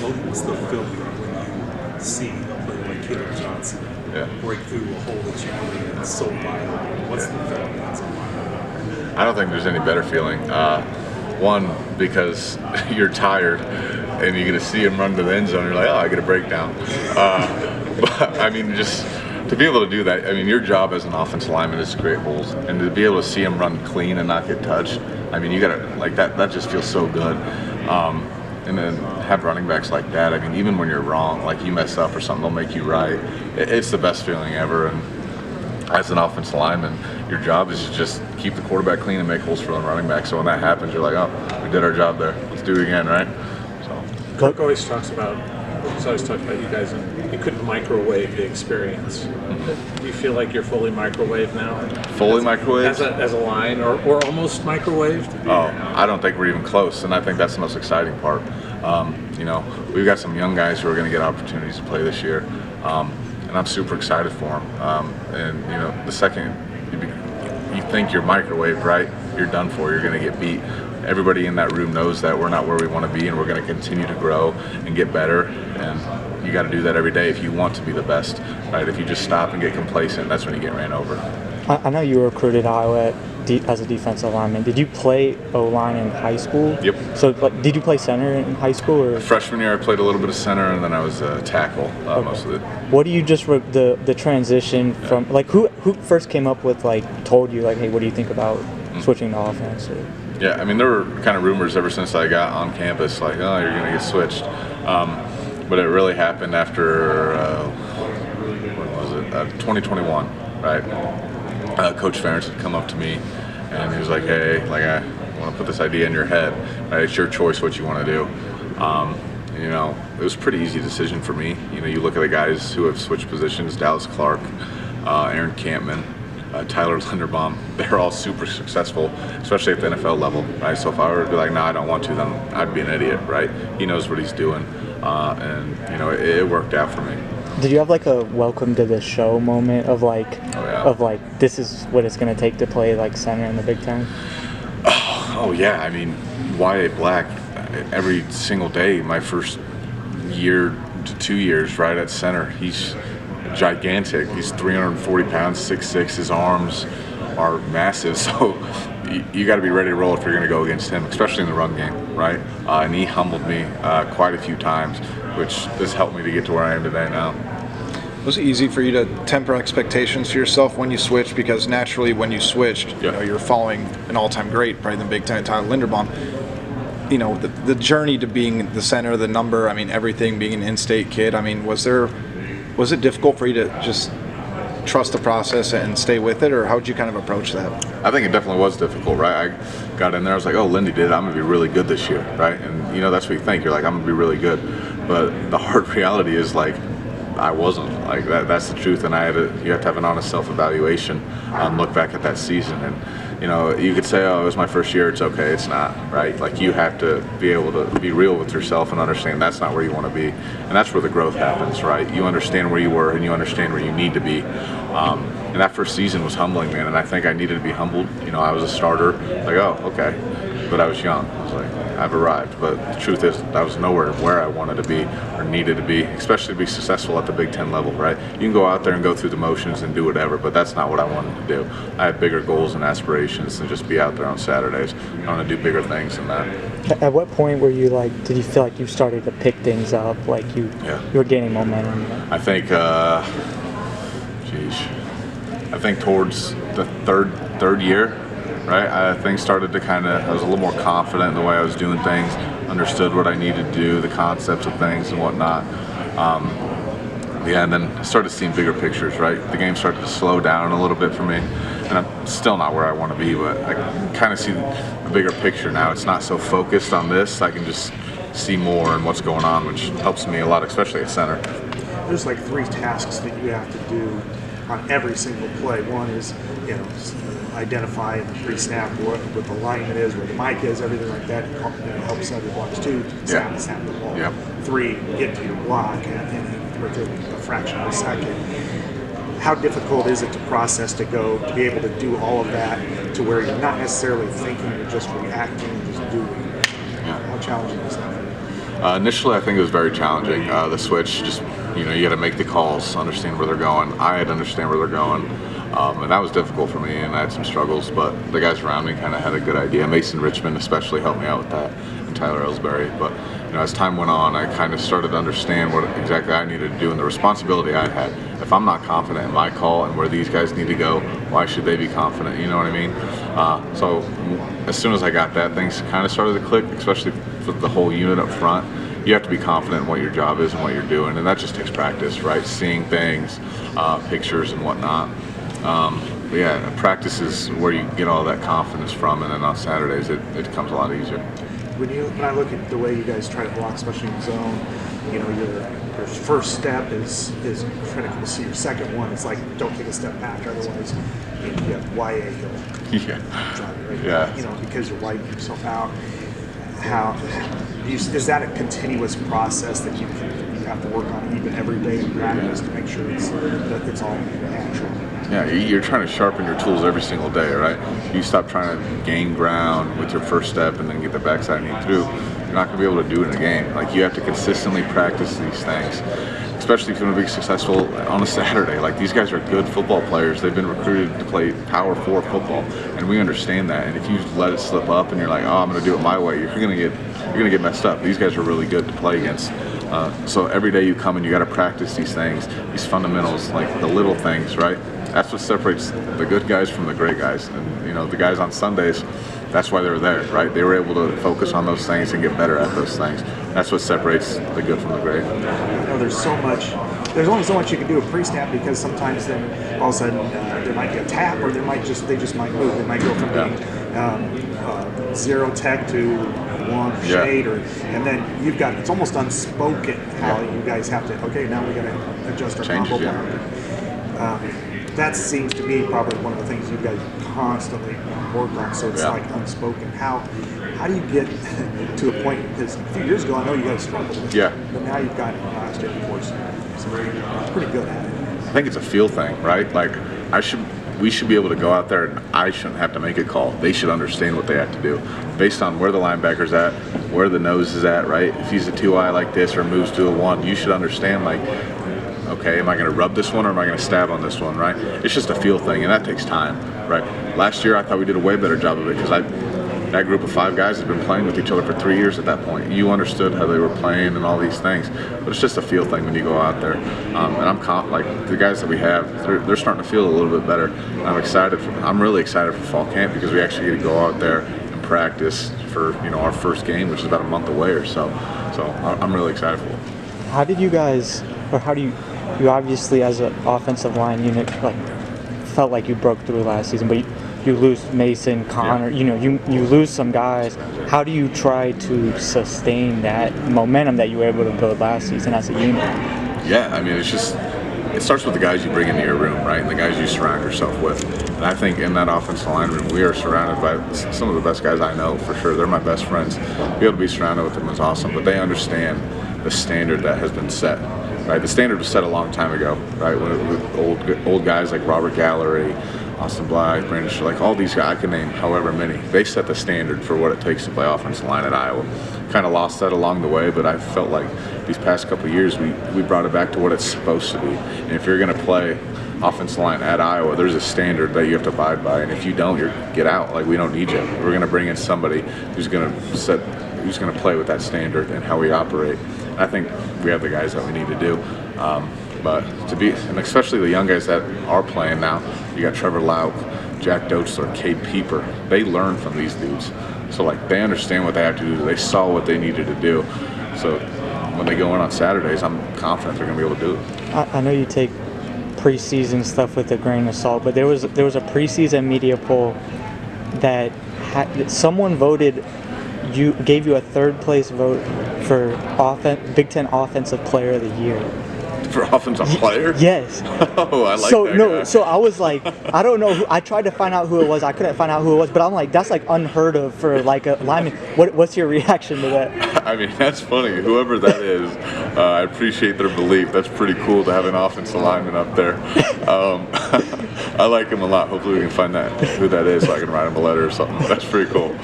What's the film when you see a player like Caleb Johnson break through a hole that you believe is so vital? What's the feeling that's like? I don't think there's any better feeling. One, because you're tired and you're going to see him run to the end zone. You're like, oh, I get a breakdown. But I mean, just to be able to do that, I mean, your job as an offensive lineman is to create holes, and to be able to see him run clean and not get touched. I mean, you got to like that. That just feels so good. And then have running backs like that. I mean, even when you're wrong, like you mess up or something, they'll make you right. It's the best feeling ever. And as an offensive lineman, your job is to just keep the quarterback clean and make holes for the running back. So when that happens, you're like, oh, we did our job there. Let's do it again, right? So. Kirk always talks about you guys, and you couldn't microwave the experience. Mm-hmm. Do you feel like you're fully microwaved now? Fully microwaved? As a line, or almost microwaved? Oh, I don't think we're even close, and I think that's the most exciting part. You know, we've got some young guys who are going to get opportunities to play this year, and I'm super excited for them. And, you know, the second you think you're microwaved, right, you're done for. You're going to get beat. Everybody in that room knows that we're not where we want to be, and we're going to continue to grow and get better. And you got to do that every day if you want to be the best, right? If you just stop and get complacent, that's when you get ran over. I know you were recruited to Iowa as a defensive lineman. Did you play O-line in high school? Yep. So, did you play center in high school? Or? Freshman year, I played a little bit of center, and then I was a tackle most of it. What do you just the transition from like who first came up with like told you like, hey, what do you think about switching to offense? Or? Yeah, I mean, there were kind of rumors ever since I got on campus, like, oh, you're going to get switched. But it really happened after, when was it, 2021, right? Coach Ferentz had come up to me, and he was like, hey, like, I want to put this idea in your head, right? It's your choice what you want to do. You know, it was a pretty easy decision for me. You know, you look at the guys who have switched positions, Dallas Clark, Aaron Campman, Tyler Linderbaum, they're all super successful, especially at the NFL level, right? So if I were to be like, no, I don't want to, then I'd be an idiot, right? He knows what he's doing, and, you know, it worked out for me. Did you have like a welcome to the show moment of like, this is what it's going to take to play like center in the Big Ten? Oh yeah, I mean, Y.A. Black, every single day, my first year to 2 years, right at center, he's gigantic. He's 340 pounds, 6'6". His arms are massive, so you got to be ready to roll if you're going to go against him, especially in the run game, right? And he humbled me quite a few times, which has helped me to get to where I am today now. Was it easy for you to temper expectations for yourself when you switched? Because naturally, when you switched, you know, you're following an all-time great, probably the Big Ten, Tyler Linderbaum. You know, the journey to being the center, the number, I mean, everything, being an in-state kid. I mean, was it difficult for you to just trust the process and stay with it, or how would you kind of approach that? I think it definitely was difficult, right? I got in there, I was like, oh, Lindy did it, I'm going to be really good this year, right? And, you know, that's what you think. You're like, I'm going to be really good. But the hard reality is, like, I wasn't. Like, that's the truth, and you have to have an honest self-evaluation, look back at that season. And, you know, you could say, oh, it was my first year, it's okay, it's not, right? Like, you have to be able to be real with yourself and understand that's not where you want to be. And that's where the growth happens, right? You understand where you were and you understand where you need to be. And that first season was humbling, man, and I think I needed to be humbled. You know, I was a starter, like, oh, okay. But I was young. I was like, I've arrived. But the truth is, I was nowhere where I wanted to be or needed to be, especially to be successful at the Big Ten level, right? You can go out there and go through the motions and do whatever, but that's not what I wanted to do. I had bigger goals and aspirations than just be out there on Saturdays. I want to do bigger things than that. At what point were you like, did you feel like you started to pick things up, like you were gaining momentum? I think, I think towards the third year, right, things started to I was a little more confident in the way I was doing things, understood what I needed to do, the concepts of things and whatnot. And then I started seeing bigger pictures, right? The game started to slow down a little bit for me, and I'm still not where I want to be, but I kind of see the bigger picture now. It's not so focused on this. I can just see more and what's going on, which helps me a lot, especially at center. There's like 3 tasks that you have to do on every single play. One is, you know, identify in the pre-snap what the alignment is, where the mic is, everything like that. Help set your blocks. 2, snap the ball. Yep. 3, get to your block and within a fraction of a second. How difficult is it to process to be able to do all of that to where you're not necessarily thinking, you're just reacting and just doing? How challenging is that for you? Initially, I think it was very challenging. The switch, just you got to make the calls, understand where they're going. I had to understand where they're going, and that was difficult for me, and I had some struggles. But the guys around me kind of had a good idea. Mason Richmond especially helped me out with that, and Tyler Ellsbury. But as time went on, I kind of started to understand what exactly I needed to do and the responsibility I had. If I'm not confident in my call and where these guys need to go, why should they be confident? You know what I mean? So as soon as I got that, things kind of started to click, especially for the whole unit up front. You have to be confident in what your job is and what you're doing, and that just takes practice, right? Seeing things, pictures and whatnot. But yeah, practice is where you get all that confidence from, and then on Saturdays it comes a lot easier. When I look at the way you guys try to block, especially in zone, your first step is critical. To see your second one, it's like don't take a step back, otherwise you have YA hill. Yeah. Right? Yeah. Because you're wiping yourself out. Is that a continuous process that you have to work on even every day in practice to make sure that it's all natural? Yeah, you're trying to sharpen your tools every single day, right? You stop trying to gain ground with your first step and then get the backside knee through. You're not going to be able to do it in a game. Like, you have to consistently practice these things, especially if you want to be successful on a Saturday. Like, these guys are good football players. They've been recruited to play Power 4 football, and we understand that. And if you let it slip up and you're like, oh, I'm going to do it my way, you're going to get messed up. These guys are really good to play against. So every day you come and you got to practice these things, these fundamentals, like the little things, right? That's what separates the good guys from the great guys. And the guys on Sundays, that's why they're there, right? They were able to focus on those things and get better at those things. That's what separates the good from the great. There's only so much you can do at pre-snap, because sometimes then all of a sudden there might be a tap, or they just might move. They might go from being zero tech to one shade, and then you've got, it's almost unspoken how you guys have to. Okay, now we got to adjust our combo block. That seems to be probably one of the things you guys constantly work on. So it's like unspoken. How do you get to a point? Because a few years ago, I know you guys struggled with it. But now you've got last year, of course, so it's pretty good at it. I think it's a feel thing, right? Like, we should be able to go out there, and I shouldn't have to make a call. They should understand what they have to do based on where the linebacker's at, where the nose is at, right? If he's a 2-eye like this or moves to a 1, you should understand, like, okay, am I going to rub this one or am I going to stab on this one, right? It's just a feel thing, and that takes time, right? Last year, I thought we did a way better job of it, because that group of 5 guys had been playing with each other for 3 years at that point. You understood how they were playing and all these things, but it's just a feel thing when you go out there. And I'm like, the guys that we have, they're starting to feel a little bit better. I'm really excited for fall camp, because we actually get to go out there and practice for our first game, which is about a month away or so. So I'm really excited for it. How did you guys, or how do you obviously as an offensive line unit, like, felt like you broke through last season, but you lose Mason, Connor, you lose some guys. How do you try to sustain that momentum that you were able to build last season as a unit? Yeah, I mean, it starts with the guys you bring into your room, right, and the guys you surround yourself with. And I think in that offensive line room, we are surrounded by some of the best guys I know, for sure. They're my best friends. To be able to be surrounded with them is awesome, but they understand the standard that has been set. Right, the standard was set a long time ago, right? With old guys like Robert Gallery, Austin Blythe, Brandon Shaw, like all these guys, I can name however many. They set the standard for what it takes to play offensive line at Iowa. Kind of lost that along the way, but I felt like these past couple of years we brought it back to what it's supposed to be. And if you're going to play offensive line at Iowa, there's a standard that you have to abide by, and if you don't, get out. Like, we don't need you. We're going to bring in somebody who's going to play with that standard and how we operate. And I think we have the guys that we need to do. And especially the young guys that are playing now, you got Trevor Lauk, Jack Dotzler, Cade Pieper. They learn from these dudes. So, like, they understand what they have to do. They saw what they needed to do. So when they go in on Saturdays, I'm confident they're going to be able to do it. I know you take preseason stuff with a grain of salt, but there was a preseason media poll that someone gave you a third place vote for Big Ten Offensive Player of the Year. For offensive player? Yes. Oh, I like that guy. So I was like, I don't know. I tried to find out who it was. I couldn't find out who it was, but I'm like, that's like unheard of for like a lineman. What's your reaction to that? I mean, that's funny. Whoever that is, I appreciate their belief. That's pretty cool to have an offensive lineman up there. I like him a lot. Hopefully we can find who that is, so I can write him a letter or something. That's pretty cool.